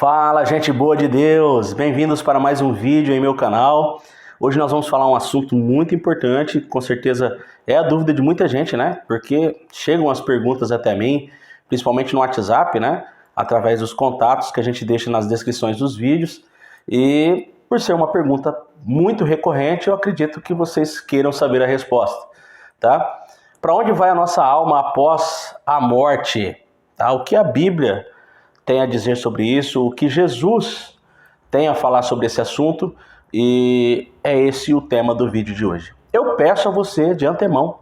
Fala, gente boa de Deus! Bem-vindos para mais um vídeo em meu canal. Hoje nós vamos falar um assunto muito importante, com certeza é a dúvida de muita gente, né? Porque chegam as perguntas até mim, principalmente no WhatsApp, né? Através dos contatos que a gente deixa nas descrições dos vídeos. E por ser uma pergunta muito recorrente, eu acredito que vocês queiram saber a resposta, tá? Para onde vai a nossa alma após a morte? Tá? O que a Bíblia tem a dizer sobre isso, o que Jesus tem a falar sobre esse assunto, e é esse o tema do vídeo de hoje. Eu peço a você de antemão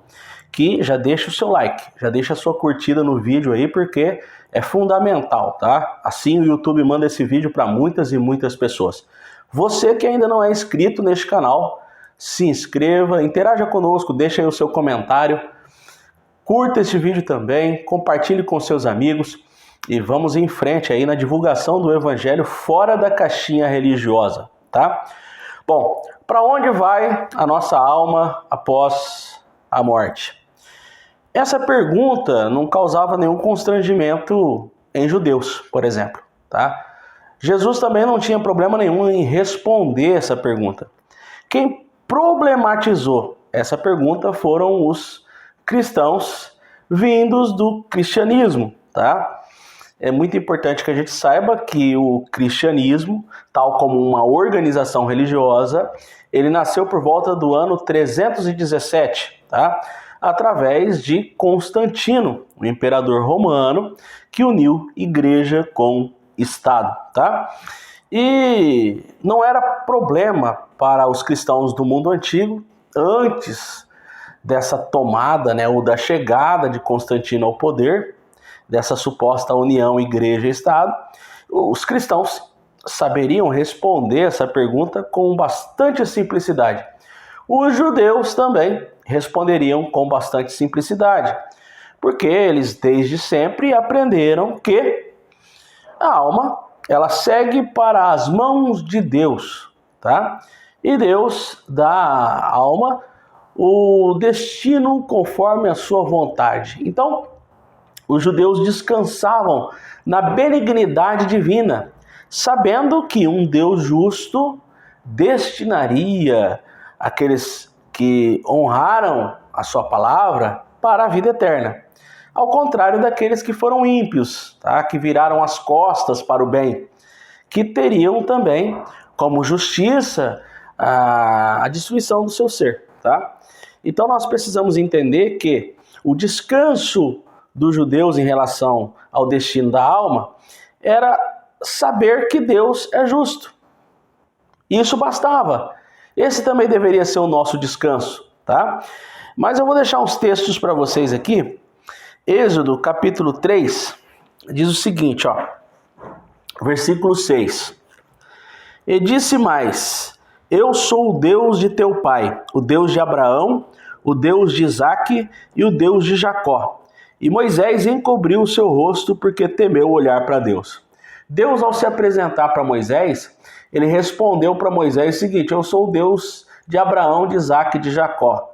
que já deixe o seu like, já deixe a sua curtida no vídeo aí, porque é fundamental, tá? Assim o YouTube manda esse vídeo para muitas e muitas pessoas. Você que ainda não é inscrito neste canal, se inscreva, interaja conosco, deixe aí o seu comentário, curta esse vídeo também, compartilhe com seus amigos. E vamos em frente aí na divulgação do evangelho fora da caixinha religiosa, tá? Bom, para onde vai a nossa alma após a morte? Essa pergunta não causava nenhum constrangimento em judeus, por exemplo, tá? Jesus também não tinha problema nenhum em responder essa pergunta. Quem problematizou essa pergunta foram os cristãos vindos do cristianismo, tá? É muito importante que a gente saiba que o cristianismo, tal como uma organização religiosa, ele nasceu por volta do ano 317, tá? Através de Constantino, o imperador romano, que uniu igreja com Estado, tá? E não era problema para os cristãos do mundo antigo, antes dessa tomada, né, ou da chegada de Constantino ao poder, dessa suposta união igreja-estado, os cristãos saberiam responder essa pergunta com bastante simplicidade. Os judeus também responderiam com bastante simplicidade, porque eles desde sempre aprenderam que a alma ela segue para as mãos de Deus, tá? E Deus dá à alma o destino conforme a sua vontade. Então, os judeus descansavam na benignidade divina, sabendo que um Deus justo destinaria aqueles que honraram a sua palavra para a vida eterna. Ao contrário daqueles que foram ímpios, tá? Que viraram as costas para o bem, que teriam também como justiça a destruição do seu ser. Tá? Então nós precisamos entender que o descanso dos judeus em relação ao destino da alma era saber que Deus é justo. Isso bastava. Esse também deveria ser o nosso descanso, tá? Mas eu vou deixar uns textos para vocês aqui. Êxodo capítulo 3 diz o seguinte, ó, versículo 6. E disse mais: eu sou o Deus de teu pai, o Deus de Abraão, o Deus de Isaque e o Deus de Jacó. E Moisés encobriu o seu rosto porque temeu olhar para Deus. Deus, ao se apresentar para Moisés, ele respondeu para Moisés o seguinte: eu sou o Deus de Abraão, de Isaque e de Jacó.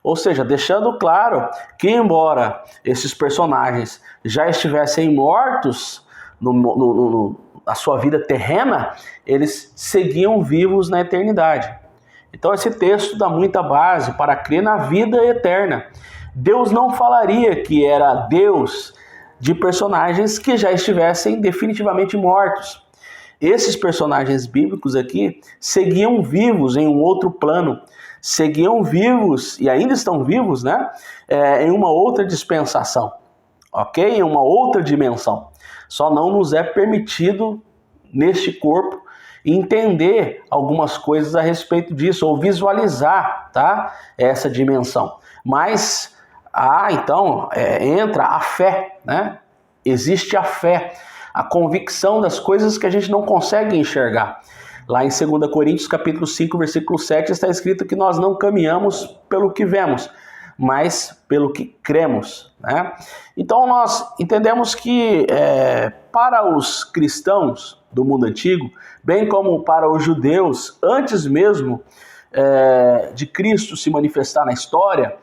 Ou seja, deixando claro que, embora esses personagens já estivessem mortos na sua vida terrena, eles seguiam vivos na eternidade. Então esse texto dá muita base para crer na vida eterna. Deus não falaria que era Deus de personagens que já estivessem definitivamente mortos. Esses personagens bíblicos aqui seguiam vivos em um outro plano, seguiam vivos e ainda estão vivos, né? Em uma outra dispensação, ok? Em uma outra dimensão. Só não nos é permitido neste corpo entender algumas coisas a respeito disso ou visualizar, tá? Essa dimensão. Mas então entra a fé, né? Existe a fé, a convicção das coisas que a gente não consegue enxergar. Lá em 2 Coríntios capítulo 5, versículo 7, está escrito que nós não caminhamos pelo que vemos, mas pelo que cremos, né? Então nós entendemos que para os cristãos do mundo antigo, bem como para os judeus, antes mesmo de Cristo se manifestar na história,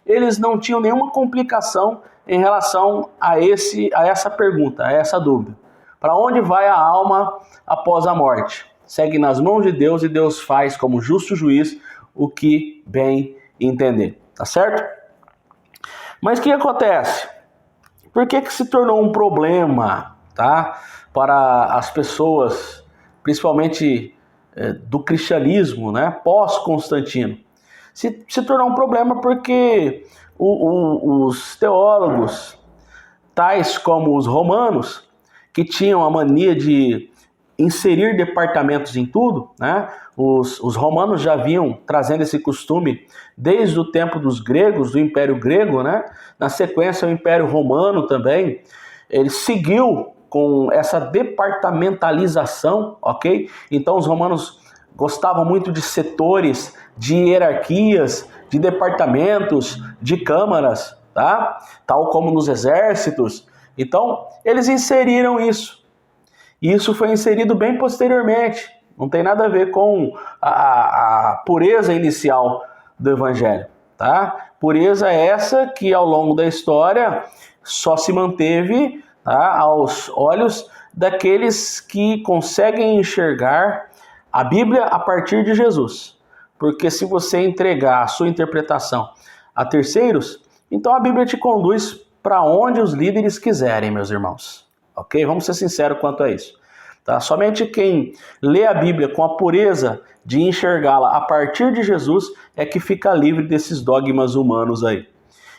eles não tinham nenhuma complicação em relação a essa pergunta, a essa dúvida. Para onde vai a alma após a morte? Segue nas mãos de Deus e Deus faz como justo juiz o que bem entender. Tá certo? Mas o que acontece? Por que se tornou um problema, tá, para as pessoas, principalmente do cristianismo, né, pós-Constantino? Se tornou um problema porque os teólogos, tais como os romanos, que tinham a mania de inserir departamentos em tudo, né? Os romanos já vinham trazendo esse costume desde o tempo dos gregos, do Império Grego, né? Na sequência, o Império Romano também, ele seguiu com essa departamentalização, ok? Então, os romanos gostavam muito de setores, de hierarquias, de departamentos, de câmaras, tá? Tal como nos exércitos. Então, eles inseriram isso. E isso foi inserido bem posteriormente. Não tem nada a ver com a pureza inicial do Evangelho. Tá? Pureza essa que ao longo da história só se manteve, tá, aos olhos daqueles que conseguem enxergar a Bíblia a partir de Jesus. Porque se você entregar a sua interpretação a terceiros, então a Bíblia te conduz para onde os líderes quiserem, meus irmãos. Ok? Vamos ser sinceros quanto a isso. Tá? Somente quem lê a Bíblia com a pureza de enxergá-la a partir de Jesus é que fica livre desses dogmas humanos aí.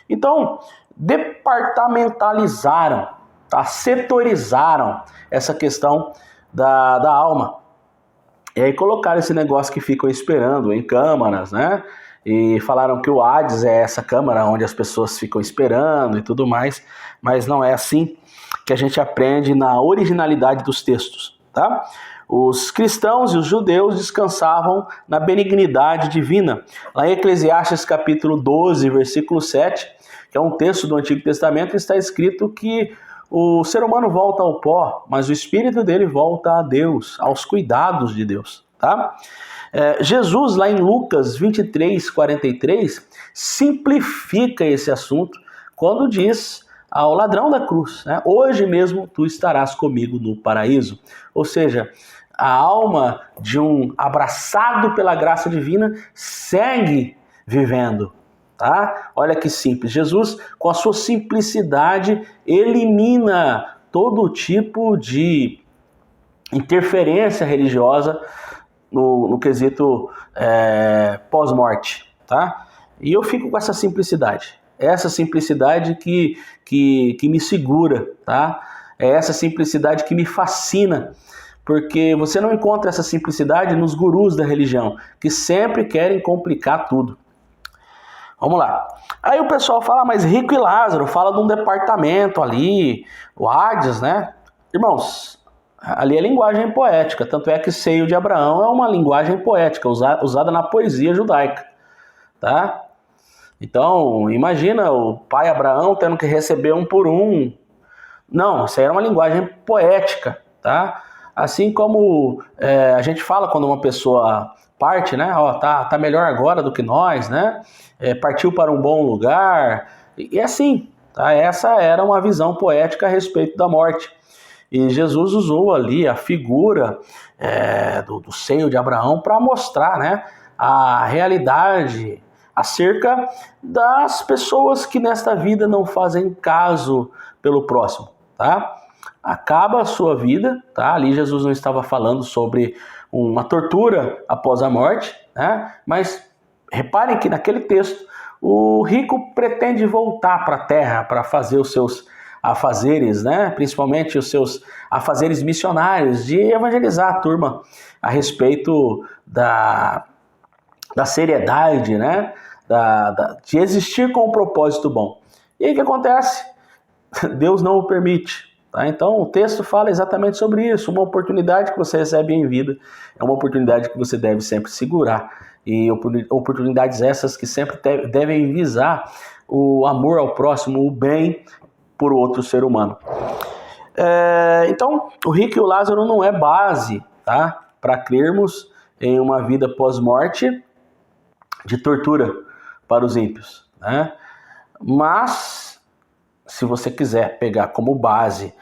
Então, departamentalizaram, tá? Setorizaram essa questão da alma. E aí colocaram esse negócio que ficam esperando em câmaras, né? E falaram que o Hades é essa câmara onde as pessoas ficam esperando e tudo mais, mas não é assim que a gente aprende na originalidade dos textos, tá? Os cristãos e os judeus descansavam na benignidade divina. Lá em Eclesiastes capítulo 12, versículo 7, que é um texto do Antigo Testamento, está escrito que o ser humano volta ao pó, mas o espírito dele volta a Deus, aos cuidados de Deus, tá? Jesus, lá em Lucas 23, 43, simplifica esse assunto quando diz ao ladrão da cruz, né? Hoje mesmo tu estarás comigo no paraíso. Ou seja, a alma de um abraçado pela graça divina segue vivendo. Tá? Olha que simples. Jesus, com a sua simplicidade, elimina todo tipo de interferência religiosa no quesito pós-morte. Tá? E eu fico com essa simplicidade. Essa simplicidade que me segura. Tá? É essa simplicidade que me fascina. Porque você não encontra essa simplicidade nos gurus da religião, que sempre querem complicar tudo. Vamos lá. Aí o pessoal fala, mas Rico e Lázaro, fala de um departamento ali, o Hades, né? Irmãos, ali é linguagem poética, tanto é que Seio de Abraão é uma linguagem poética, usada na poesia judaica, tá? Então, imagina o pai Abraão tendo que receber um por um. Não, isso aí era uma linguagem poética, tá? Assim como a gente fala quando uma pessoa parte, né? Ó, tá melhor agora do que nós, né? Partiu para um bom lugar. E assim, tá? Essa era uma visão poética a respeito da morte. E Jesus usou ali a figura do seio de Abraão para mostrar, né, a realidade acerca das pessoas que nesta vida não fazem caso pelo próximo, tá? Acaba a sua vida, tá? Ali Jesus não estava falando sobre uma tortura após a morte, né? Mas reparem que naquele texto o rico pretende voltar para a terra para fazer os seus afazeres, né? Principalmente os seus afazeres missionários, de evangelizar a turma a respeito da seriedade, né? De existir com um propósito bom. E aí o que acontece? Deus não o permite. Tá? Então o texto fala exatamente sobre isso. Uma oportunidade que você recebe em vida é uma oportunidade que você deve sempre segurar. E oportunidades essas que sempre devem visar o amor ao próximo, o bem por outro ser humano. Então o rico e o Lázaro não é base, tá, para crermos em uma vida pós-morte de tortura para os ímpios, né? Mas se você quiser pegar como base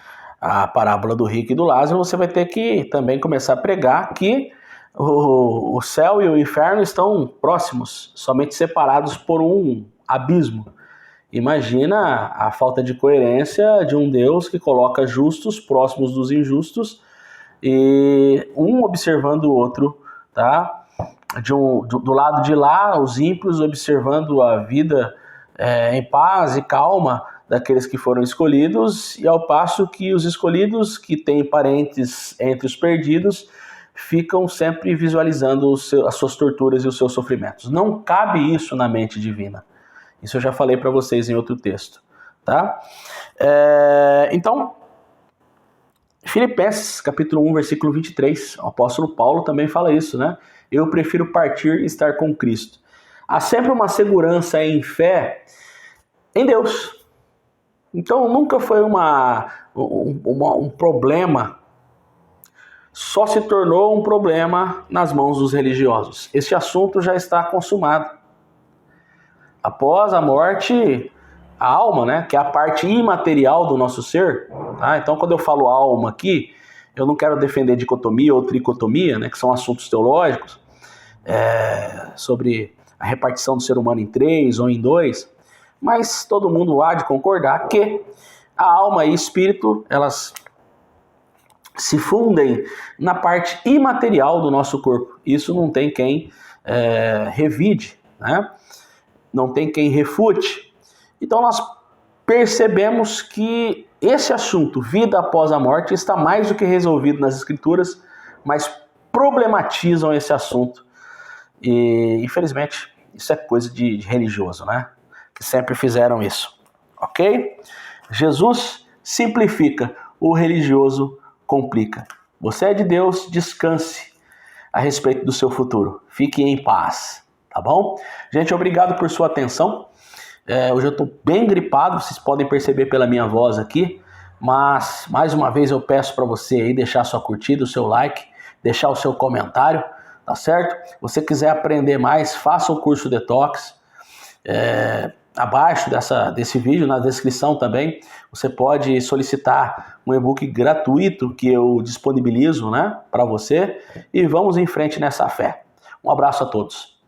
a parábola do rico e do Lázaro, você vai ter que também começar a pregar que o céu e o inferno estão próximos, somente separados por um abismo. Imagina a falta de coerência de um Deus que coloca justos próximos dos injustos e um observando o outro, tá? Do lado de lá, os ímpios observando a vida em paz e calma daqueles que foram escolhidos, e ao passo que os escolhidos, que têm parentes entre os perdidos, ficam sempre visualizando as suas torturas e os seus sofrimentos. Não cabe isso na mente divina. Isso eu já falei para vocês em outro texto, tá? Então, Filipenses, capítulo 1, versículo 23, o apóstolo Paulo também fala isso, né? Eu prefiro partir e estar com Cristo. Há sempre uma segurança em fé em Deus. Então, nunca foi um problema, só se tornou um problema nas mãos dos religiosos. Esse assunto já está consumado. Após a morte, a alma, né, que é a parte imaterial do nosso ser, tá? Então, quando eu falo alma aqui, eu não quero defender dicotomia ou tricotomia, né, que são assuntos teológicos, sobre a repartição do ser humano em 3 ou em 2, mas todo mundo há de concordar que a alma e espírito, elas se fundem na parte imaterial do nosso corpo. Isso não tem quem revide, né? Não tem quem refute. Então nós percebemos que esse assunto, vida após a morte, está mais do que resolvido nas Escrituras, mas problematizam esse assunto. E infelizmente isso é coisa de religioso, né? Que sempre fizeram isso, ok? Jesus simplifica, o religioso complica. Você é de Deus, descanse a respeito do seu futuro. Fique em paz, tá bom? Gente, obrigado por sua atenção. Hoje eu estou bem gripado, vocês podem perceber pela minha voz aqui, mas mais uma vez eu peço para você aí deixar sua curtida, o seu like, deixar o seu comentário, tá certo? Se você quiser aprender mais, faça o curso Detox. Abaixo desse vídeo, na descrição também, você pode solicitar um e-book gratuito que eu disponibilizo, né, para você, e vamos em frente nessa fé. Um abraço a todos.